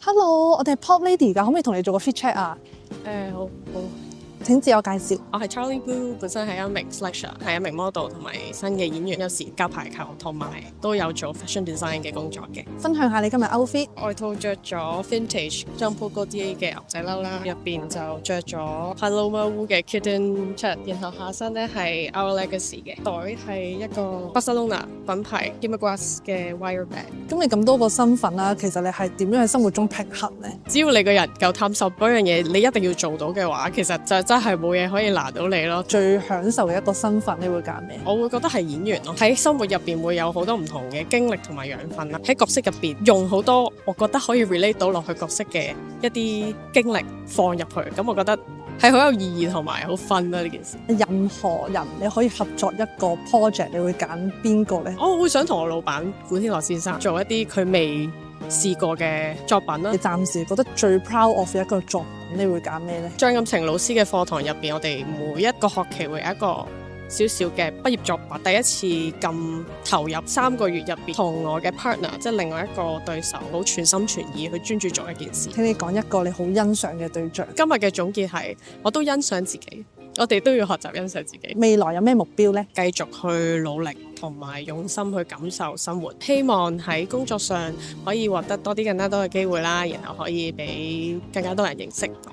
Hello，我哋係 Pop Lady 㗎，可唔可以同你做個 fit check 啊？好。請自我介紹。我係 Charlie Boo， 本身係一名 slasher， 係一名 model 同埋新嘅演員，有時教排球同埋都有做 fashion design 嘅工作嘅。分享下你今日 outfit。外套着咗 vintage Jean Paul Gaultier 嘅牛仔褸啦，入邊就着咗 Paloma Wu 嘅 kitten shirt， 然後下身咧係 Our Legacy 嘅袋，係一個 Barcelona 品牌 Kimagras 嘅 wire bag。咁你咁多個身份啦，其實你係點樣喺生活中平衡呢？只要你個人夠貪心，嗰樣嘢你一定要做到嘅話，其實就真係冇嘢可以難到你咯。最享受嘅一個身份，你會揀咩？我會覺得係演員咯，喺生活入邊會有好多唔同嘅經歷同埋養分啦。喺角色入邊用好多我覺得可以 relate 到落去角色嘅一啲經歷放入去，咁我覺得係好有意義同埋好 fun 啦呢件事。任何人你可以合作一個 project，你會揀邊個呢？我會想同我老闆古天樂先生做一啲佢未試過嘅作品啦。你暫時覺得最 proud of 一個作品，你會揀咩呢？張錦程老師嘅課堂入邊，我哋每一個學期會有一個少少嘅畢業作品，第一次咁投入3個月入邊，同我嘅 partner 即係另外一個對手，好全心全意去專注做一件事。請你講一個你好欣賞嘅對象。今日嘅總結係，我都欣賞自己，我哋都要學習欣賞自己。未來有咩目標呢？繼續去努力同埋用心去感受生活，希望喺工作上可以獲得更加多嘅機會啦，然後可以俾更加多人認識我。